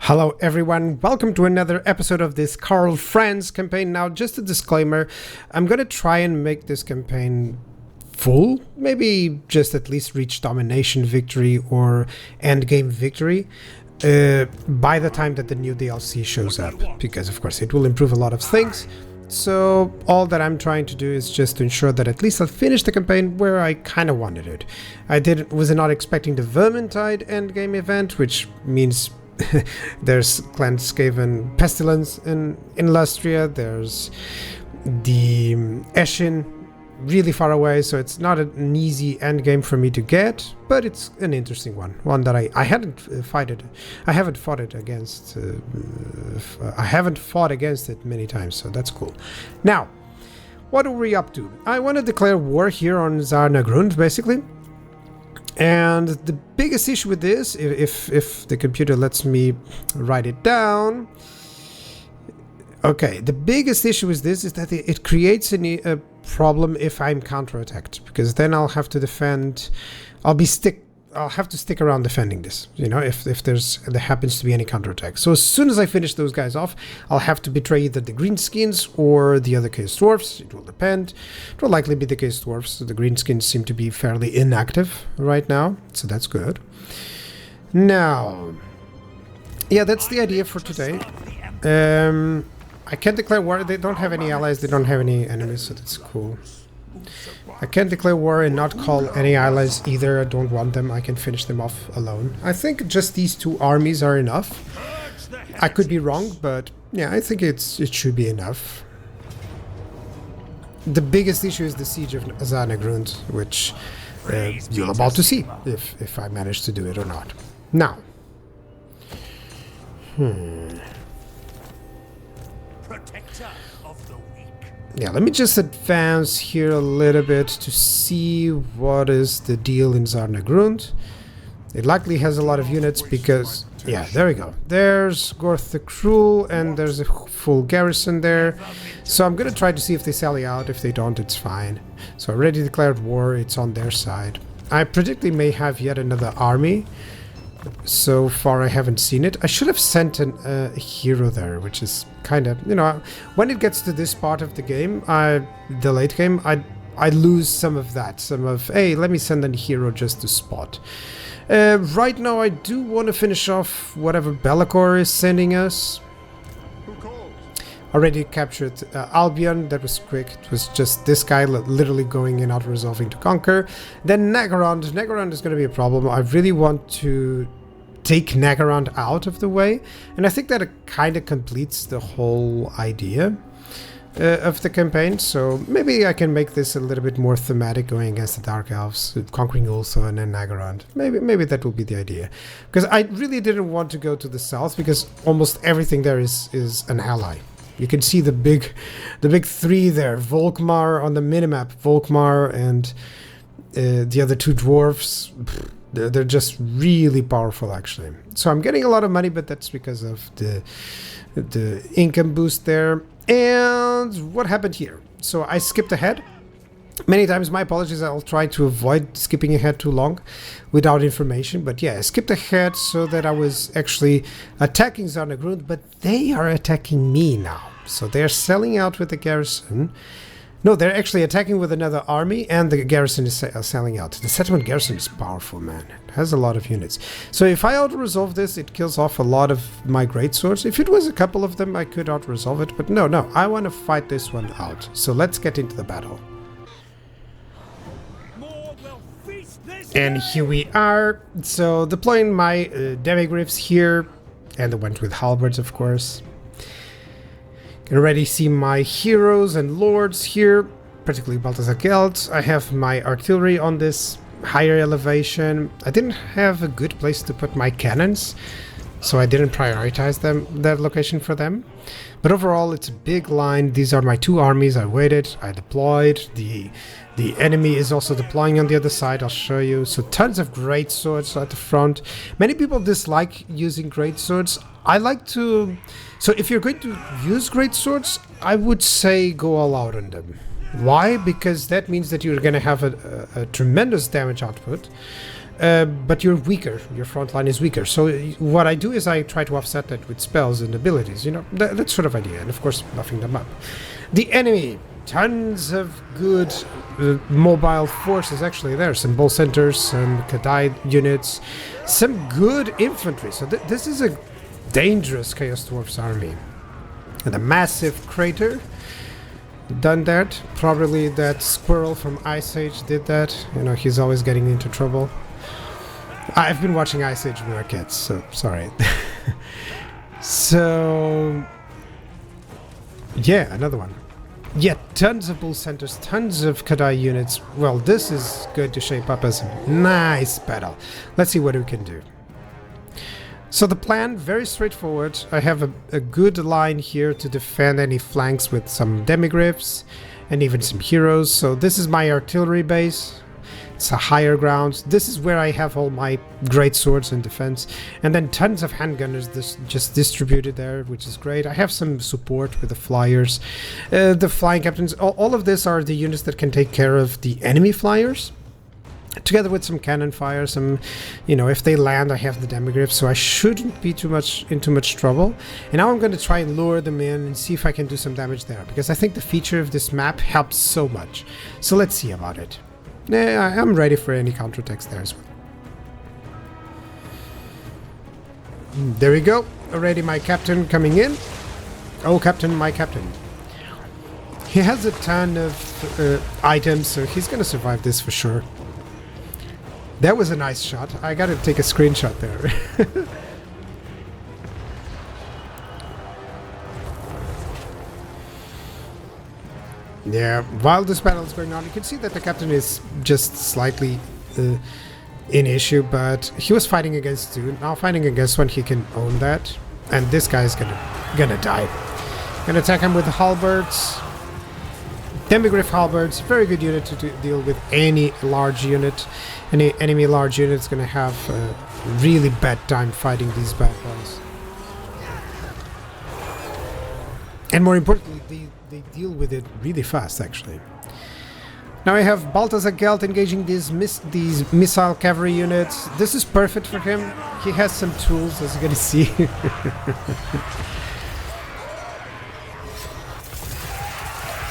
Hello everyone, welcome to another episode of this Karl Franz campaign. Now, just a disclaimer, I'm gonna try and make this campaign full, maybe just at least reach domination victory or endgame victory by the time that the new DLC shows up, because of course it will improve a lot of things. So all that I'm trying to do is just to ensure that at least I'll finish the campaign where I kind of wanted it. Was not expecting the Vermintide endgame event, which means there's Clan Skaven Pestilence in Lustria, there's the Eshin really far away, so it's not an easy endgame for me to get, but it's an interesting one that I haven't fought it against it many times, so that's cool. Now, what are we up to? I want to declare war here on Zarnagrund, basically. And the biggest issue with this, if the computer lets me write it down. Okay, the biggest issue with this is that it creates a problem if I'm counterattacked, because then I'll have to defend. I'll have to stick around defending this, you know, if there happens to be any counterattack. So as soon as I finish those guys off, I'll have to betray either the Greenskins or the other Chaos Dwarfs. It will depend. It will likely be the Chaos Dwarfs. The Greenskins seem to be fairly inactive right now, so that's good. Now, yeah, that's the idea for today. I can't declare war. They don't have any allies. They don't have any enemies, so that's cool. I can't declare war and not call any allies either. I don't want them. I can finish them off alone. I think just these two armies are enough. I could be wrong, but yeah, I think it should be enough. The biggest issue is the siege of Zarnagrund, which you're about to see if I manage to do it or not. Now, yeah, let me just advance here a little bit to see what is the deal in Zarnagrund. It likely has a lot of units because, yeah, there we go. There's Gorth the Cruel and there's a full garrison there. So I'm gonna try to see if they sally out. If they don't, it's fine. So I already declared war, it's on their side. I predict they may have yet another army. So far I haven't seen it. I should have sent a hero there, which is kind of, you know, when it gets to this part of the game, the late game, I lose some of that, hey, let me send a hero just to spot. Right now I do want to finish off whatever Be'lakor is sending us. Already captured Albion, that was quick. It was just this guy literally going in, out resolving to conquer. Then Nagarond. Nagarond is going to be a problem. I really want to take Nagarond out of the way, and I think that it kind of completes the whole idea of the campaign. So maybe I can make this a little bit more thematic, going against the Dark Elves, conquering Ultho and then Nagarond. Maybe that will be the idea, because I really didn't want to go to the south, because almost everything there is an ally. You can see the big three there. Volkmar on the minimap. Volkmar and the other two dwarfs. They're just really powerful, actually. So I'm getting a lot of money, but that's because of the income boost there. And what happened here? So I skipped ahead. Many times, my apologies, I'll try to avoid skipping ahead too long without information. But yeah, I skipped ahead so that I was actually attacking Zarnagrund, but they are attacking me now. So they're selling out with the garrison. No, they're actually attacking with another army, and the garrison is selling out. The settlement garrison is powerful, man. It has a lot of units. So if I auto-resolve this, it kills off a lot of my greatswords. If it was a couple of them, I could auto-resolve it. But no, I want to fight this one out. So let's get into the battle. And here we are. So deploying my demigryphs here, and I went with halberds, of course. Can already see my heroes and lords here, particularly Balthazar Gelt. I have my artillery on this higher elevation. I didn't have a good place to put my cannons, so I didn't prioritize that location for them. But overall, it's a big line. These are my two armies. I waited, I deployed. The enemy is also deploying on the other side, I'll show you. So tons of great swords at the front. Many people dislike using great swords. I like to... So if you're going to use great swords, I would say go all out on them. Why? Because that means that you're going to have a tremendous damage output. but you're weaker. Your front line is weaker. So what I do is I try to offset that with spells and abilities. You know, that sort of idea. And of course, buffing them up. The enemy, tons of good mobile forces. Actually, there some bull centers, some Kadai units, some good infantry. So this is a dangerous Chaos Dwarfs army. And a massive crater. Done that. Probably that squirrel from Ice Age did that. You know, he's always getting into trouble. I've been watching Ice Age when I was a kid, so sorry. So yeah, another one. Yeah, tons of bull centers, tons of Kadai units. Well, this is going to shape up as a nice battle. Let's see what we can do. So the plan, very straightforward. I have a good line here to defend any flanks with some demigryphs and even some heroes. So this is my artillery base. It's a higher ground. This is where I have all my great swords in defense. And then tons of handgunners just distributed there, which is great. I have some support with the flyers. The flying captains, all of this are the units that can take care of the enemy flyers. Together with some cannon fire, some, you know, if they land, I have the demigryphs, so I shouldn't be in too much trouble. And now I'm going to try and lure them in and see if I can do some damage there, because I think the feature of this map helps so much. So let's see about it. Yeah, I'm ready for any counterattacks there as well. There we go. Already my captain coming in. Oh, captain, my captain. He has a ton of items, so he's going to survive this for sure. That was a nice shot. I gotta take a screenshot there. Yeah, while this battle is going on, you can see that the captain is just slightly in issue, but he was fighting against two. Now fighting against one, he can own that. And this guy's gonna die. Gonna attack him with the halberds. Demigryph halberds, very good unit to deal with any large unit. Any enemy large unit is going to have a really bad time fighting these bad guys. And more importantly, they deal with it really fast, actually. Now I have Balthazar Gelt engaging these missile cavalry units. This is perfect for him. He has some tools, as you're going to see.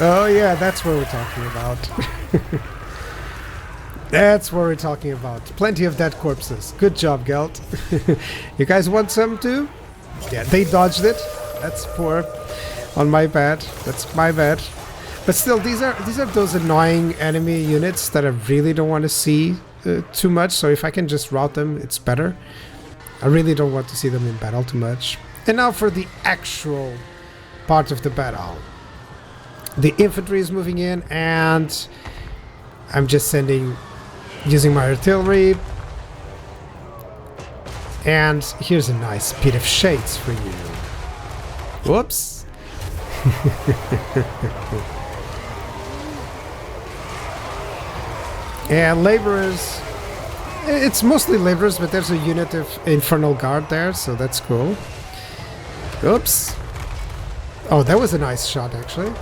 Oh yeah, that's what we're talking about. That's what we're talking about. Plenty of dead corpses. Good job, Gelt. You guys want some too? Yeah, they dodged it. That's poor. On my bad. That's my bad. But still, these are those annoying enemy units that I really don't want to see too much. So if I can just rout them, it's better. I really don't want to see them in battle too much. And now for the actual part of the battle. The infantry is moving in, and I'm just using my artillery. And here's a nice pit of shades for you. Whoops. And laborers. It's mostly laborers, but there's a unit of Infernal Guard there, so that's cool. Oops. Oh, that was a nice shot, actually.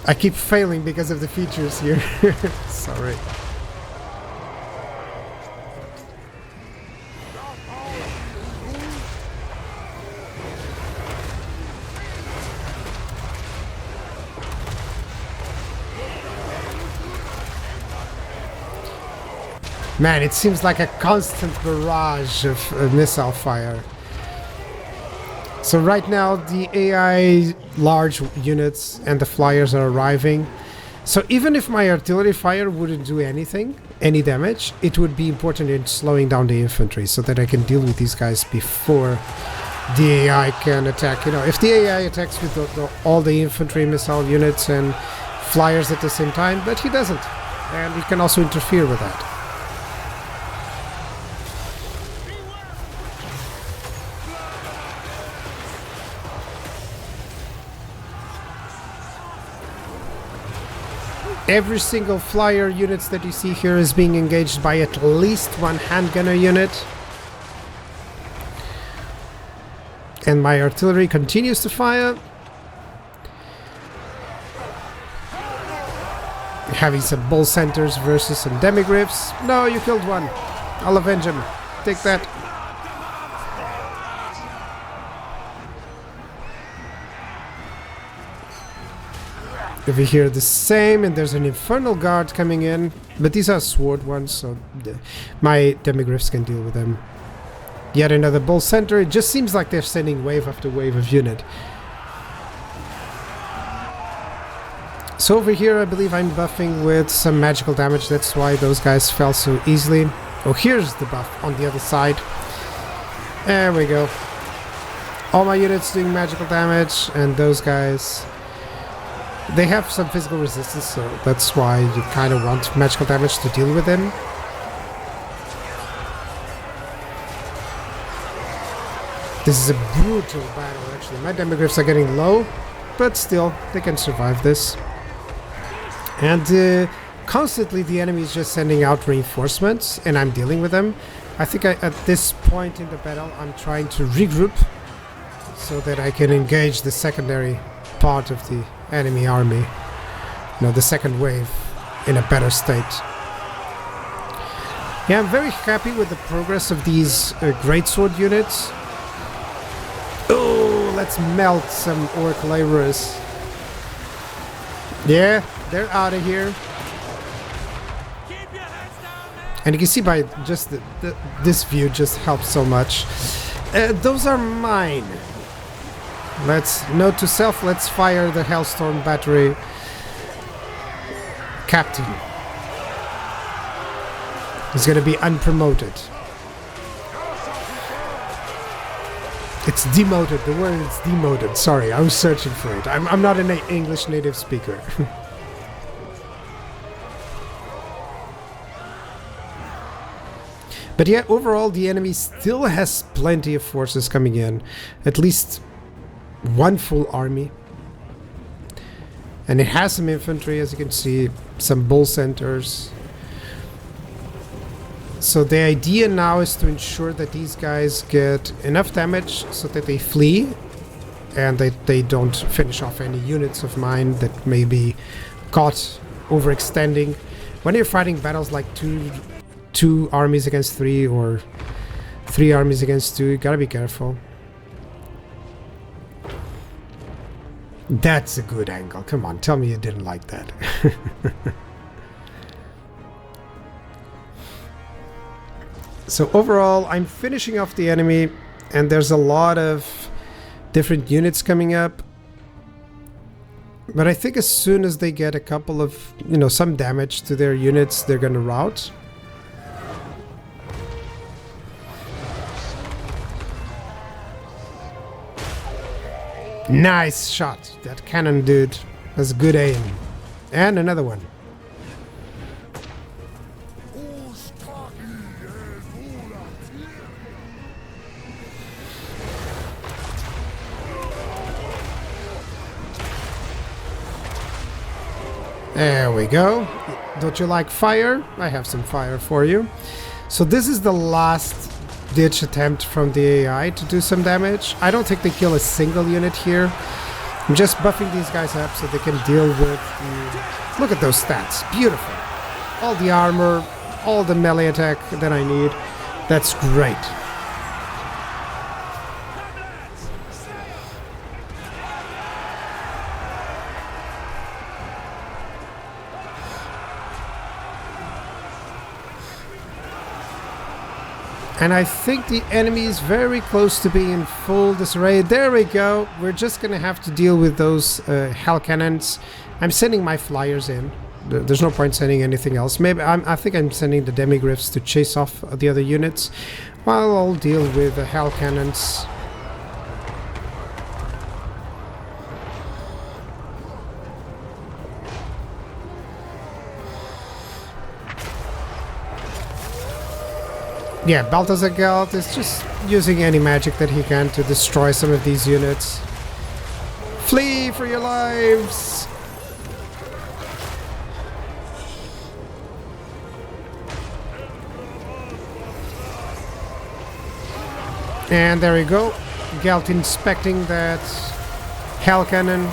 I keep failing because of the features here. Sorry. Man, it seems like a constant barrage of missile fire. So right now the AI large units and the flyers are arriving. So even if my artillery fire wouldn't do any damage, it would be important in slowing down the infantry so that I can deal with these guys before the AI can attack. You know, if the AI attacks with all the infantry missile units and flyers at the same time, but he doesn't. And he can also interfere with that. Every single flyer units that you see here is being engaged by at least one handgunner unit. And my artillery continues to fire. Having some bull centers versus some demigriffs. No, you killed one. I'll avenge him. Take that. Over here the same, and there's an infernal guard coming in, but these are sword ones, so my demigriffs can deal with them. Yet another bull center. It just seems like they're sending wave after wave of unit. So over here I believe I'm buffing with some magical damage, that's why those guys fell so easily. Oh, here's the buff on the other side. There we go. All my units doing magical damage, and those guys, they have some physical resistance, so that's why you kind of want magical damage to deal with them. This is a brutal battle, actually. My demigriffs are getting low, but still, they can survive this. And constantly the enemy is just sending out reinforcements, and I'm dealing with them. I think at this point in the battle, I'm trying to regroup so that I can engage the secondary part of the enemy army. You know, the second wave in a better state. Yeah, I'm very happy with the progress of these greatsword units. Oh, let's melt some orc laborers. Yeah, they're out of here. And you can see by just this view just helps so much. Those are mine. Let's note to self, let's fire the Hellstorm battery. Captain. He's gonna be unpromoted. It's demoted, the word is demoted. Sorry, I was searching for it. I'm not an English native speaker. But yeah, overall the enemy still has plenty of forces coming in. At least one full army. And it has some infantry, as you can see, some bull centers. So the idea now is to ensure that these guys get enough damage so that they flee and that they don't finish off any units of mine that may be caught overextending. When you're fighting battles like two armies against three or three armies against two, you gotta be careful. That's a good angle. Come on, tell me you didn't like that. So overall, I'm finishing off the enemy, and there's a lot of different units coming up. But I think as soon as they get a couple of, you know, some damage to their units, they're gonna rout. Nice shot. That cannon dude has good aim. And another one. There we go. Don't you like fire? I have some fire for you. So this is the last ditch attempt from the AI to do some damage. I don't think they kill a single unit here. I'm just buffing these guys up so they can deal with the... Look at those stats. Beautiful. All the armor, all the melee attack that I need. That's great. And I think the enemy is very close to being in full disarray. There we go. We're just going to have to deal with those hell cannons. I'm sending my flyers in. There's no point sending anything else. Maybe I think I'm sending the demigriffs to chase off the other units, while I'll deal with the hell cannons. Yeah, Balthazar Gelt is just using any magic that he can to destroy some of these units. Flee for your lives! And there we go. Gelt inspecting that hell cannon.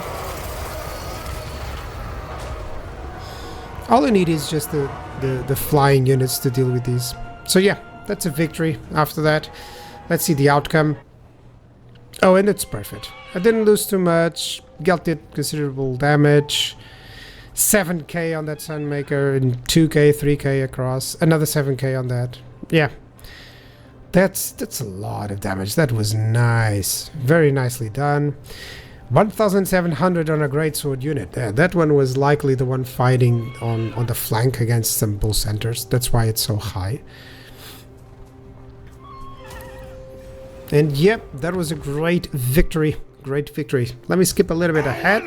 All I need is just the flying units to deal with these. So yeah, that's a victory after that. Let's see the outcome. Oh, and it's perfect. I didn't lose too much. Gelt did considerable damage. 7k on that Sunmaker and 2k, 3k across. Another 7k on that. Yeah. That's a lot of damage. That was nice. Very nicely done. 1,700 on a greatsword unit. Yeah, that one was likely the one fighting on the flank against some bull centers. That's why it's so high. And yep, that was a great victory. Great victory. Let me skip a little bit ahead.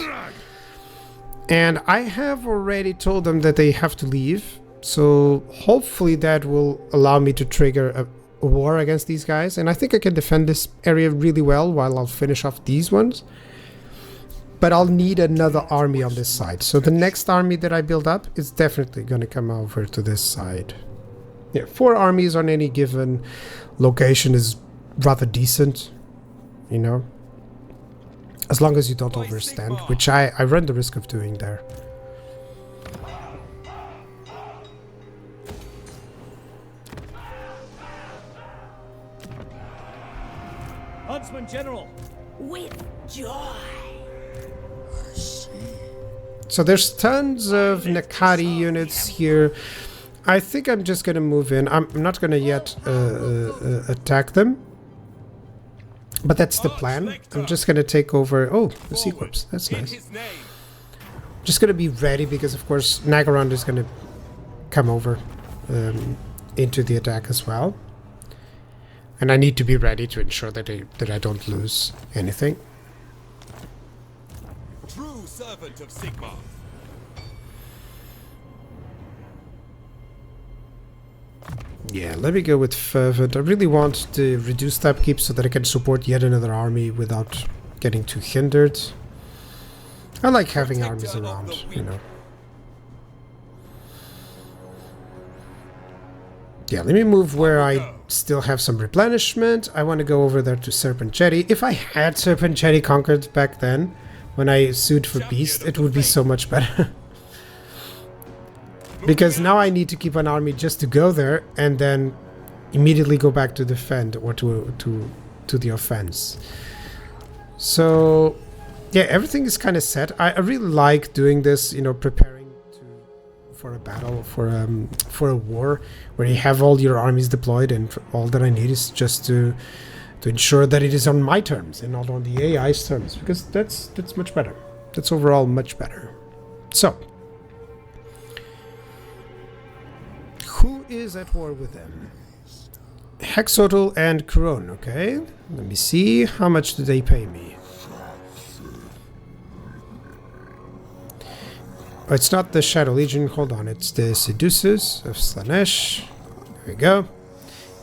And I have already told them that they have to leave. So hopefully that will allow me to trigger a war against these guys. And I think I can defend this area really well while I'll finish off these ones. But I'll need another army on this side. So the next army that I build up is definitely going to come over to this side. Yeah, 4 armies on any given location is rather decent, you know. As long as you don't overstand, which I run the risk of doing there. Huntsman General, with joy. So there's tons of Nakati units here. I think I'm just going to move in. I'm not going to yet attack them. But that's the plan. I'm just going to take over... Oh, the Sea Corps. That's nice. Just going to be ready because, of course, Nagaron is going to come over into the attack as well. And I need to be ready to ensure that I don't lose anything. True servant of Sigma. Yeah, let me go with Fervent. I really want to reduce upkeep so that I can support yet another army without getting too hindered. I like having armies around, you know. Yeah, let me move where I still have some replenishment. I want to go over there to Serpent Jetty. If I had Serpent Jetty conquered back then, when I sued for Beast, it would be so much better. Because now I need to keep an army just to go there and then immediately go back to defend or to the offense. So yeah, everything is kind of set. I really like doing this, you know, preparing for a battle, for a war where you have all your armies deployed, and all that I need is just to ensure that it is on my terms and not on the AI's terms, because that's much better. That's overall much better. So who is at war with them? Hexotl and Kron, okay. Let me see. How much do they pay me? Oh, it's not the Shadow Legion. Hold on. It's the Seducers of Slanesh. There we go.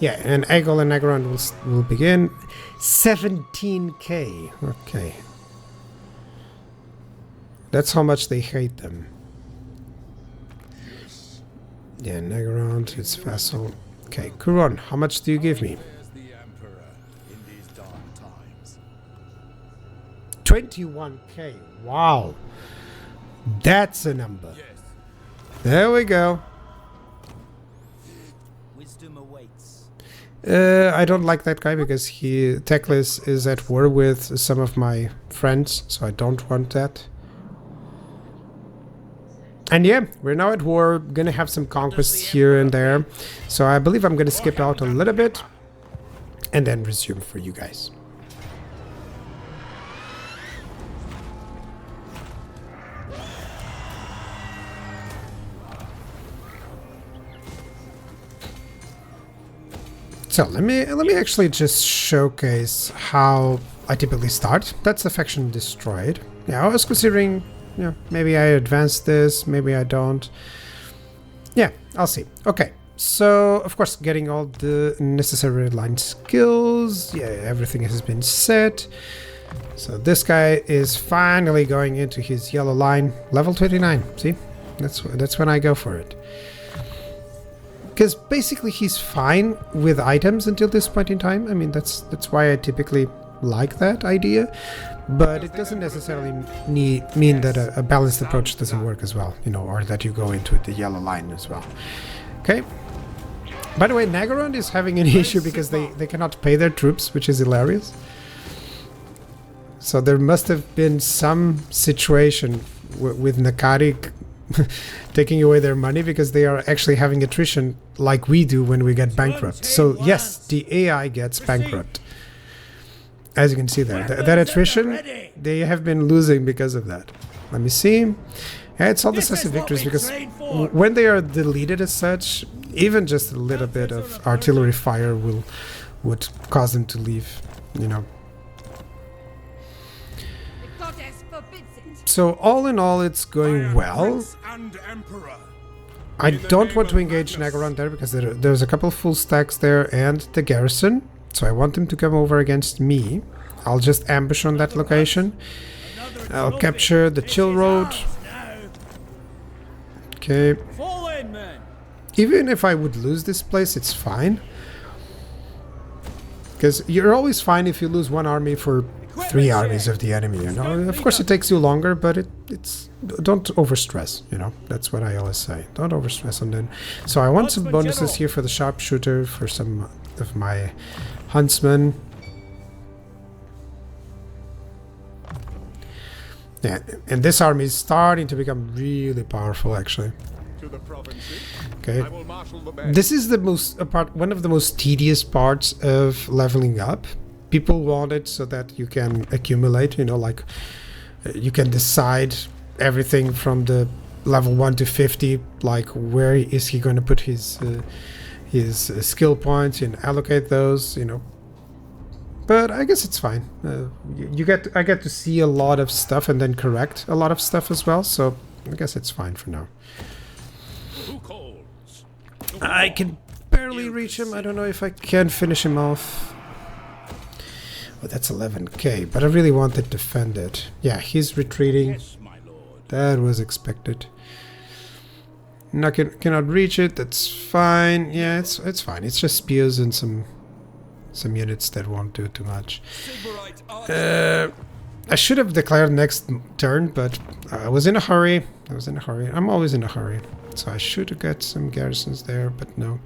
Yeah, and Egol and Nagaron will begin. 17k. Okay. That's how much they hate them. Yeah, Nagaron, its vassal. Okay, Kuron, how much do you give me? 21k. Wow. That's a number. There we go. Wisdom awaits. I don't like that guy because Teclis is at war with some of my friends, so I don't want that. And yeah, we're now at war, gonna have some conquests here and there. So I believe I'm gonna skip out a little bit and then resume for you guys. So let me actually just showcase how I typically start. That's the faction destroyed. Yeah, I was considering, you know, maybe I advance this, maybe I don't. Yeah, I'll see. Okay, so of course getting all the necessary line skills. Yeah, everything has been set. So this guy is finally going into his yellow line, level 29. See, that's when I go for it. Because basically he's fine with items until this point in time. I mean, that's why I typically like that idea, but it doesn't necessarily mean that a balanced approach doesn't work as well, you know, or that you go into the yellow line as well. Okay. By the way, Nagaron is having an issue because they cannot pay their troops, which is hilarious. So there must have been some situation with Nakari taking away their money because they are actually having attrition like we do when we get bankrupt. So yes, the AI gets bankrupt. As you can see there, that attrition, they have been losing because of that. Let me see. Yeah, it's all decisive victories because when they are deleted as such, even just a little bit of artillery fire would cause them to leave, you know. So all in all, it's going well. I don't want to engage Nagaron there because there's a couple full stacks there and the garrison. So I want them to come over against me. I'll just ambush on that location. I'll capture the chill road. Okay. Even if I would lose this place, it's fine. Because you're always fine if you lose one army for 3 armies of the enemy, you know. Of course it takes you longer, but it's don't overstress, you know. That's what I always say. Don't overstress on them. So I want some bonuses here for the sharpshooter, for some of my huntsmen. Yeah, and this army is starting to become really powerful, actually. Okay, this is the one of the most tedious parts of leveling up. People want it so that you can accumulate, you know, like you can decide everything from the level 1 to 50, like where is he going to put his skill points and allocate those, you know. But I guess it's fine. I get to see a lot of stuff and then correct a lot of stuff as well, so I guess it's fine for now. I can barely reach him. I don't know if I can finish him off. Oh, that's 11k, but I really want to defend it. Yeah, he's retreating. Yes, my lord. That was expected. No, cannot reach it. That's fine. Yeah, it's fine. It's just spears and some units that won't do too much. I should have declared next turn, but I was in a hurry. I'm always in a hurry. So I should have got some garrisons there, but no.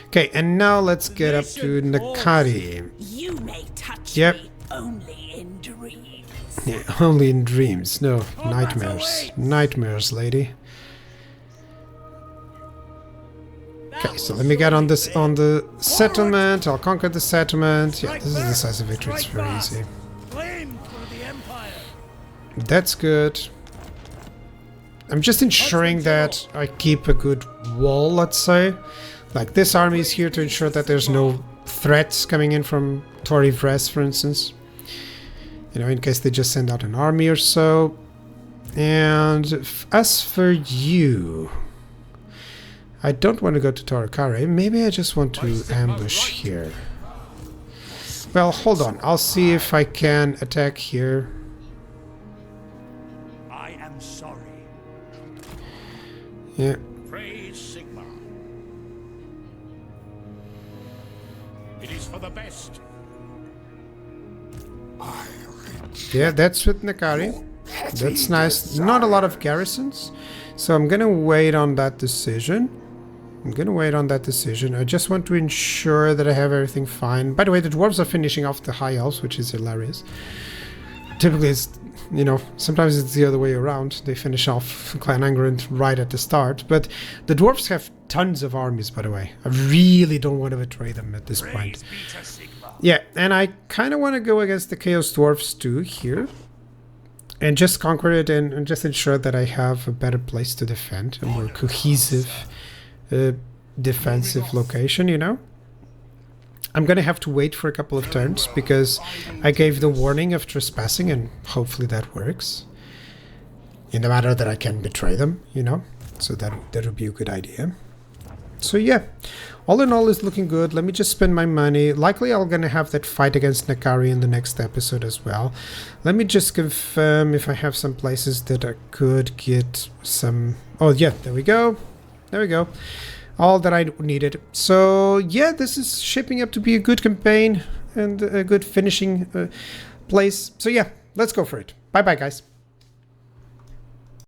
Okay, and now let's get up to Nakari. You may touch me only in dreams. Yeah, only in dreams. No, nightmares. Nightmares, lady. Okay, so let me get on this on the settlement. I'll conquer the settlement. Yeah, this is the decisive victory. It's very easy. That's good. I'm just ensuring that I keep a good wall, let's say. Like, this army is here to ensure that there's no threats coming in from Tori Vress, for instance. You know, in case they just send out an army or so. And as for you, I don't want to go to Torakare. Maybe I just want to ambush here. Well, hold on. I'll see if I can attack here. I am sorry. Yeah. Praise Sigma. It is for the best. Yeah, that's with Nakari. That's nice. Not a lot of garrisons. So I'm gonna wait on that decision. I just want to ensure that I have everything fine. By the way, the dwarves are finishing off the high elves, which is hilarious. Typically it's, you know, sometimes it's the other way around. They finish off Clan Angrand right at the start. But the dwarves have tons of armies, by the way. I really don't want to betray them at this point. Yeah, and I kind of want to go against the Chaos Dwarfs too here. And just conquer it and just ensure that I have a better place to defend. A more cohesive defensive location, you know. I'm gonna have to wait for a couple of turns because I gave the warning of trespassing and hopefully that works. In the matter that I can betray them, you know. So that would be a good idea. So yeah, all in all, it's looking good. Let me just spend my money. Likely I'm gonna have that fight against Nakari in the next episode as well. Let me just confirm if I have some places that I could get some... Oh yeah, there we go. There we go. All that I needed. So yeah, this is shaping up to be a good campaign. and a good finishing place. So yeah, let's go for it. Bye bye, guys.